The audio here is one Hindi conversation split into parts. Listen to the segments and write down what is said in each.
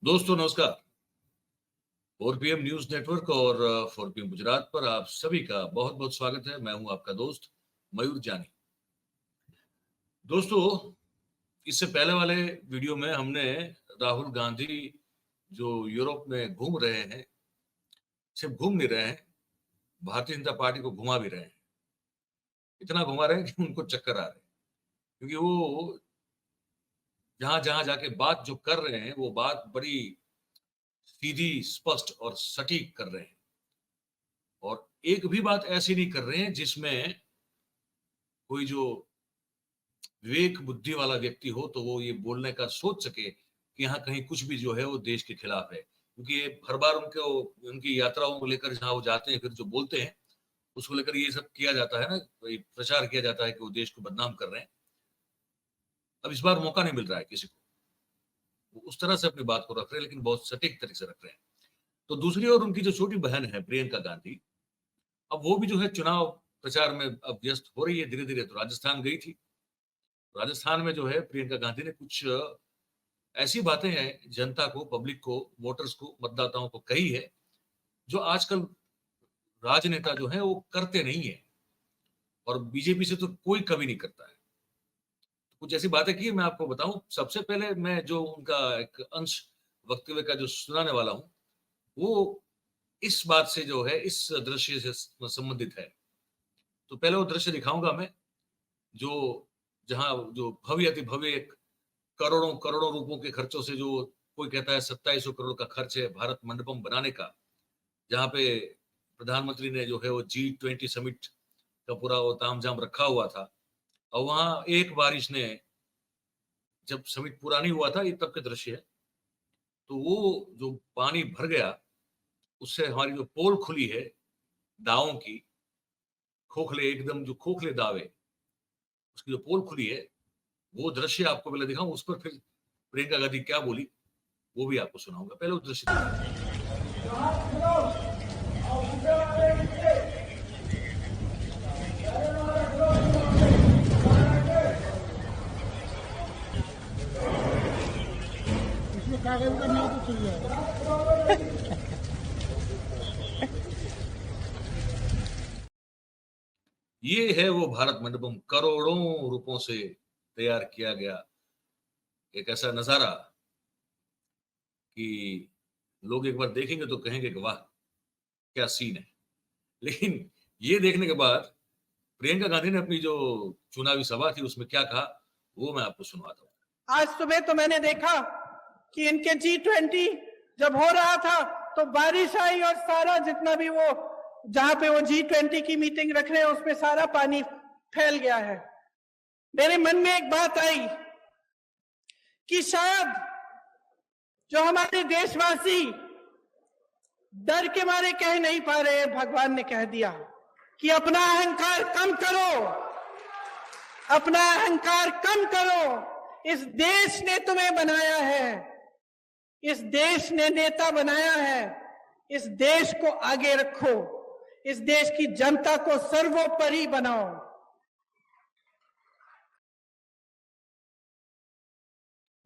दोस्तों नमस्कार। 4PM न्यूज नेटवर्क और 4PM गुजरात पर आप सभी का बहुत बहुत स्वागत है। मैं हूं आपका दोस्त मयूर जानी। दोस्तों, इससे पहले वाले वीडियो में हमने राहुल गांधी जो यूरोप में घूम रहे हैं, सिर्फ घूम नहीं रहे हैं, भारतीय जनता पार्टी को घुमा भी रहे हैं। इतना घुमा रहे हैं कि उनको चक्कर आ रहे हैं, क्योंकि वो जहां जहां जाके बात जो कर रहे हैं वो बात बड़ी सीधी, स्पष्ट और सटीक कर रहे हैं। और एक भी बात ऐसी नहीं कर रहे हैं जिसमें कोई जो विवेक बुद्धि वाला व्यक्ति हो तो वो ये बोलने का सोच सके कि यहाँ कहीं कुछ भी जो है वो देश के खिलाफ है। क्योंकि ये हर बार उनकी यात्राओं को लेकर जहां वो जाते हैं, फिर जो बोलते हैं उसको लेकर ये सब किया जाता है ना, प्रचार किया जाता है कि वो देश को बदनाम कर रहे हैं। अब इस बार मौका नहीं मिल रहा है किसी को, वो उस तरह से अपनी बात को रख रहे हैं, लेकिन बहुत सटीक तरीके से रख रहे हैं। तो दूसरी ओर उनकी जो छोटी बहन है प्रियंका गांधी, अब वो भी जो है चुनाव प्रचार में अब व्यस्त हो रही है धीरे धीरे। तो राजस्थान गई थी। राजस्थान में जो है प्रियंका गांधी ने कुछ ऐसी बातें हैं जनता को, पब्लिक को, वोटर्स को, मतदाताओं को कही है जो आजकल राजनेता जो है वो करते नहीं है, और बीजेपी से तो कोई कभी नहीं करता है। कुछ ऐसी बातें की मैं आपको बताऊं। सबसे पहले मैं जो उनका एक अंश वक्तव्य का जो सुनाने वाला हूं, वो इस बात से जो है, इस दृश्य से संबंधित है। तो पहले वो दृश्य दिखाऊंगा मैं, जो जहां जो भव्य अति भव्य एक करोड़ों करोड़ों रुपयों के खर्चों से, जो कोई कहता है 2700 करोड़ का खर्च है भारत मंडपम बनाने का, जहां पे प्रधानमंत्री ने जो है वो G20 समिट का पूरा वो तामझाम रखा हुआ था। और वहां एक बारिश ने, जब समिट पूरा नहीं हुआ था, ये तब के दृश्य है, तो वो जो पानी भर गया उससे हमारी जो पोल खुली है दावों की, खोखले एकदम जो खोखले दावे, उसकी जो पोल खुली है, वो दृश्य आपको पहले दिखाऊं, उस पर फिर प्रियंका गांधी क्या बोली वो भी आपको सुनाऊंगा। पहले वो दृश्य इसमें कागज का नहीं तो चल जाएगा। ये है वो भारत मंडपम, करोड़ों रुपयों से तैयार किया गया एक ऐसा नजारा कि लोग एक बार देखेंगे तो कहेंगे कि वाह क्या सीन है। लेकिन ये देखने के बाद प्रियंका गांधी ने अपनी जो चुनावी सभा थी उसमें क्या कहा, वो मैं आपको सुनवाता हूँ। आज सुबह तो मैंने देखा कि इनके G20 जब हो रहा था तो बारिश आई और सारा जितना भी वो जहां पे वो G20 की मीटिंग रख रहे हैं उसमें सारा पानी फैल गया है। मेरे मन में एक बात आई कि शायद जो हमारे देशवासी डर के मारे कह नहीं पा रहे, भगवान ने कह दिया कि अपना अहंकार कम करो, अपना अहंकार कम करो। इस देश ने तुम्हें बनाया है, इस देश ने नेता बनाया है, इस देश को आगे रखो, इस देश की जनता को सर्वोपरि बनाओ।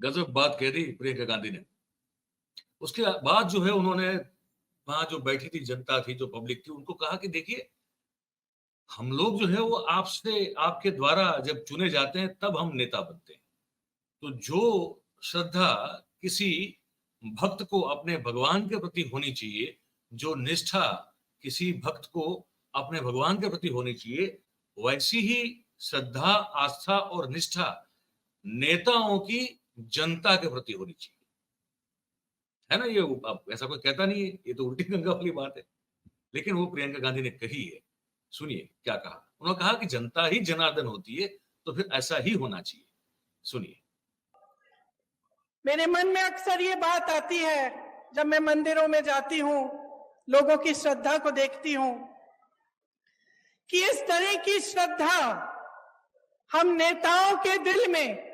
गजब बात कह दी प्रियंका गांधी ने। उसके बाद जो है उन्होंने वहां जो बैठी थी जनता थी, जो पब्लिक थी, उनको कहा कि देखिए, हम लोग जो है वो आपसे, आपके द्वारा जब चुने जाते हैं तब हम नेता बनते हैं। तो जो श्रद्धा किसी भक्त को अपने भगवान के प्रति होनी चाहिए, जो निष्ठा किसी भक्त को अपने भगवान के प्रति होनी चाहिए, वैसी ही श्रद्धा, आस्था और निष्ठा नेताओं की जनता के प्रति होनी चाहिए, है ना। ये अब ऐसा कोई कहता नहीं है, ये तो उल्टी गंगा वाली बात है, लेकिन वो प्रियंका गांधी ने कही है। सुनिए क्या कहा। उन्होंने कहा कि जनता ही जनार्दन होती है, तो फिर ऐसा ही होना चाहिए। सुनिए। मेरे मन में अक्सर ये बात आती है जब मैं मंदिरों में जाती हूं, लोगों की श्रद्धा को देखती हूं, कि इस तरह की श्रद्धा हम नेताओं के दिल में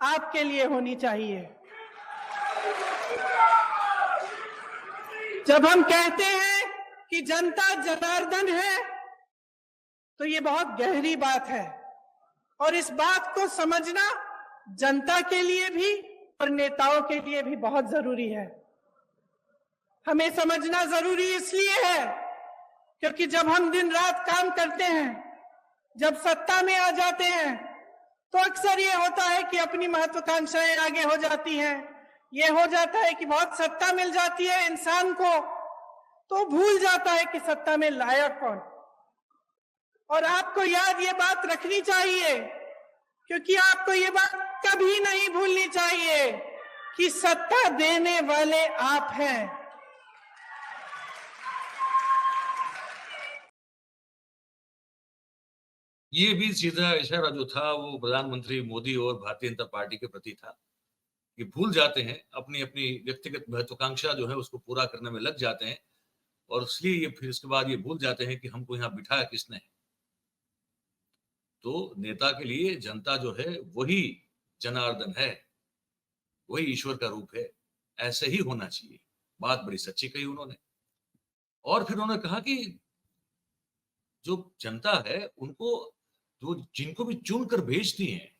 आपके लिए होनी चाहिए। जब हम कहते हैं कि जनता जनार्दन है, तो ये बहुत गहरी बात है, और इस बात को समझना जनता के लिए भी और नेताओं के लिए भी बहुत जरूरी है। हमें समझना जरूरी इसलिए है क्योंकि जब हम दिन रात काम करते हैं, जब सत्ता में आ जाते हैं, तो अक्सर ये होता है कि अपनी महत्वाकांक्षाएं आगे हो जाती हैं। ये हो जाता है कि बहुत सत्ता मिल जाती है इंसान को, तो भूल जाता है कि सत्ता में लायक कौन। और आपको याद ये बात रखनी चाहिए, क्योंकि आपको ये बात कभी नहीं भूलनी चाहिए कि सत्ता देने वाले आप हैं। ये भी सीधा इशारा जो था वो प्रधानमंत्री मोदी और भारतीय जनता पार्टी के प्रति था। ये भूल जाते हैं, अपनी अपनी व्यक्तिगत महत्वाकांक्षा जो है उसको पूरा करने में लग जाते हैं, और इसलिए ये फिर इसके बाद ये भूल जाते हैं कि हमको यहाँ बिठाया किसने है। तो नेता के लिए जनता जो है वही जनार्दन है, वही ईश्वर का रूप है। ऐसे ही होना चाहिए। बात बड़ी सच्ची कही उन्होंने। और फिर उन्होंने कहा कि जो जनता है उनको, जो जिनको भी चुनकर भेजती है,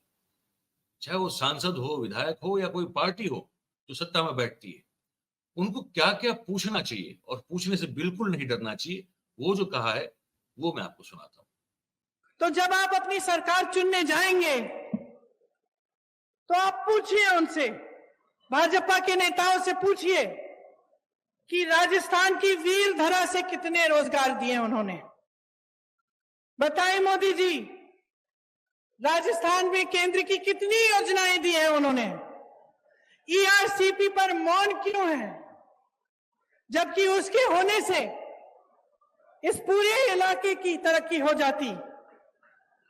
चाहे वो सांसद हो, विधायक हो या कोई पार्टी हो जो सत्ता में बैठती है, उनको क्या क्या पूछना चाहिए और पूछने से बिल्कुल नहीं डरना चाहिए। वो जो कहा है वो मैं आपको सुनाता हूं। तो जब आप अपनी सरकार चुनने जाएंगे तो आप पूछिए उनसे, भाजपा के नेताओं से पूछिए कि राजस्थान की वीर धरा से कितने रोजगार दिए उन्होंने। बताएं मोदी जी, राजस्थान में केंद्र की कितनी योजनाएं दी हैं उन्होंने। ईआरसीपी पर मौन क्यों है, जबकि उसके होने से इस पूरे इलाके की तरक्की हो जाती।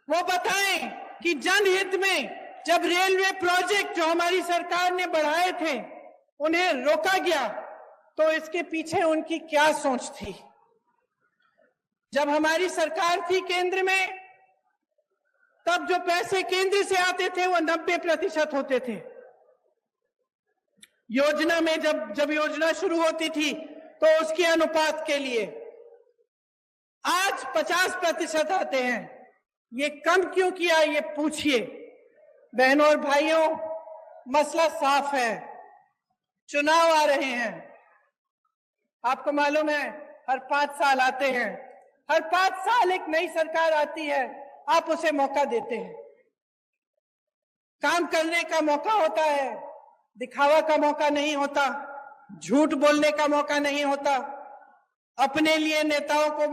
वो बताएं कि जनहित में जब रेलवे प्रोजेक्ट जो हमारी सरकार ने बढ़ाए थे उन्हें रोका गया तो इसके पीछे उनकी क्या सोच थी। जब हमारी सरकार थी केंद्र में, तब जो पैसे केंद्र से आते थे वो 90% होते थे। योजना में जब योजना शुरू होती थी तो उसके अनुपात के लिए आज 50% आते हैं। ये कम क्यों किया, ये पूछिए। बहनों और भाइयों, मसला साफ है। चुनाव आ रहे हैं, आपको मालूम है हर 5 साल आते हैं। हर 5 साल एक नई सरकार आती है, आप उसे मौका देते हैं। काम करने का मौका होता है, दिखावा का मौका नहीं होता, झूठ बोलने का मौका नहीं होता, अपने लिए नेताओं को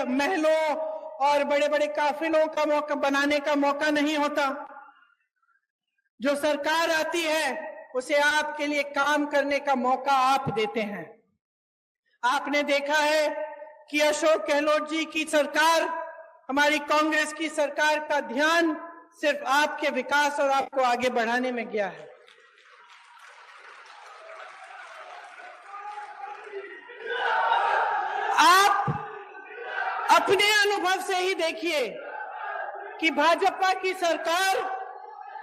महलों और बड़े बड़े काफिलों का मौका बनाने का मौका नहीं होता। जो सरकार आती है उसे आपके लिए काम करने का मौका आप देते हैं। आपने देखा है कि अशोक गहलोत जी की सरकार, हमारी कांग्रेस की सरकार का ध्यान सिर्फ आपके विकास और आपको आगे बढ़ाने में गया है। आप अपने अनुभव से ही देखिए कि भाजपा की सरकार,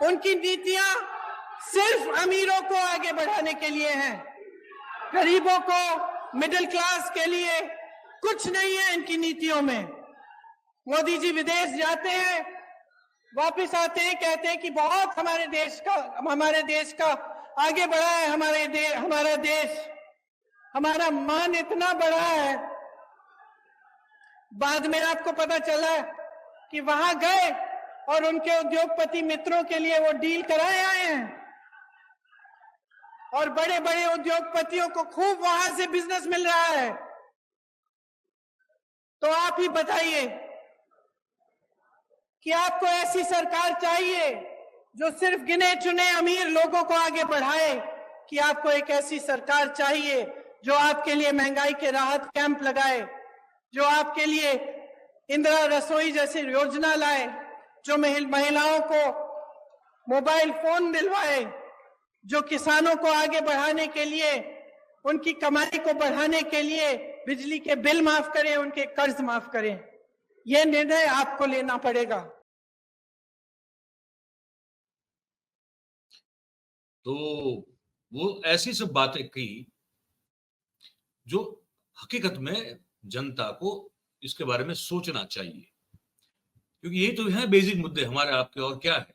उनकी नीतियां सिर्फ अमीरों को आगे बढ़ाने के लिए हैं, गरीबों को, मिडिल क्लास के लिए कुछ नहीं है इनकी नीतियों में। मोदी जी विदेश जाते हैं, वापस आते हैं, कहते हैं कि बहुत हमारे देश का आगे बढ़ा है हमारा देश, हमारा मान इतना बड़ा है। बाद में आपको पता चला कि वहां गए और उनके उद्योगपति मित्रों के लिए वो डील कराए आए हैं और बड़े बड़े उद्योगपतियों को खूब वहां से बिजनेस मिल रहा है। तो आप ही बताइए कि आपको ऐसी सरकार चाहिए जो सिर्फ गिने चुने अमीर लोगों को आगे बढ़ाए, कि आपको एक ऐसी सरकार चाहिए जो आपके लिए महंगाई के राहत कैंप लगाए, जो आपके लिए इंदिरा रसोई जैसी योजना लाए, जो महिलाओं को मोबाइल फोन दिलवाए, जो किसानों को आगे बढ़ाने के लिए, उनकी कमाई को बढ़ाने के लिए बिजली के बिल माफ करें, उनके कर्ज माफ करें। यह निर्णय आपको लेना पड़ेगा। तो वो ऐसी सब बातें की जो हकीकत में जनता को इसके बारे में सोचना चाहिए, क्योंकि ये तो है बेसिक मुद्दे हमारे आपके, और क्या है।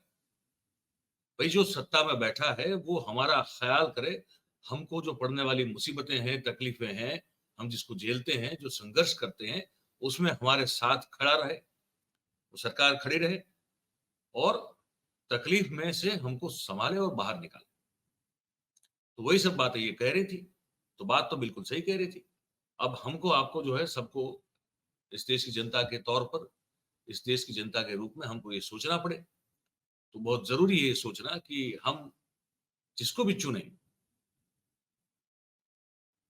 भाई जो सत्ता में बैठा है वो हमारा ख्याल करे, हमको जो पड़ने वाली मुसीबतें हैं, तकलीफें हैं, हम जिसको झेलते हैं, जो संघर्ष करते हैं, उसमें हमारे साथ खड़ा रहे, वो सरकार खड़ी रहे और तकलीफ में से हमको संभाले और बाहर निकाले। तो वही सब बातें ये कह रही थी। तो बात तो बिल्कुल सही कह रही थी। अब हमको आपको जो है सबको इस देश की जनता के तौर पर, इस देश की जनता के रूप में हमको ये सोचना पड़े। तो बहुत ज़रूरी है ये सोचना कि हम जिसको भी चुनें,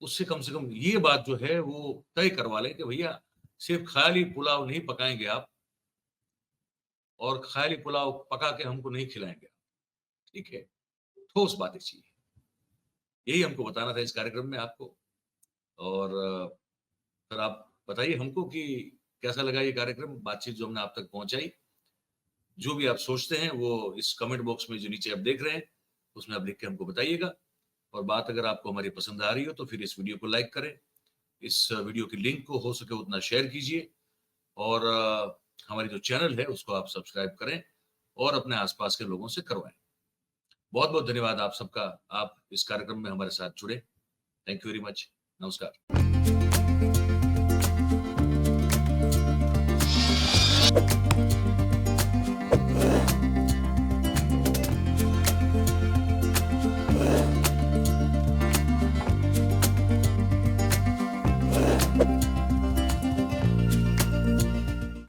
उससे कम से कम ये बात जो है वो तय करवा लें कि भैया सिर्फ़ ख़याली पुलाव नहीं पकाएँगे आप और ख़याली पुलाव पका के हमको नहीं खिलाएँगे आप, ठीक है? ठोस बातें चाहिए। यही हमको बताना था इस कार्यक्रम में आपको और फिर आप बताइए हमको कि कैसा लगा ये कार्यक्रम, बातचीत जो हमने आप तक पहुँचाई। जो भी आप सोचते हैं वो इस कमेंट बॉक्स में जो नीचे आप देख रहे हैं, उसमें आप लिख के हमको बताइएगा और बात अगर आपको हमारी पसंद आ रही हो तो फिर इस वीडियो को लाइक करें। इस वीडियो की लिंक को हो सके उतना शेयर कीजिए और हमारी जो चैनल है उसको आप सब्सक्राइब करें और अपने आस-पास के लोगों से करवाएँ। बहुत-बहुत धन्यवाद आप सबका, आप इस कार्यक्रम में हमारे साथ जुड़े। Thank you very much. नमस्कार।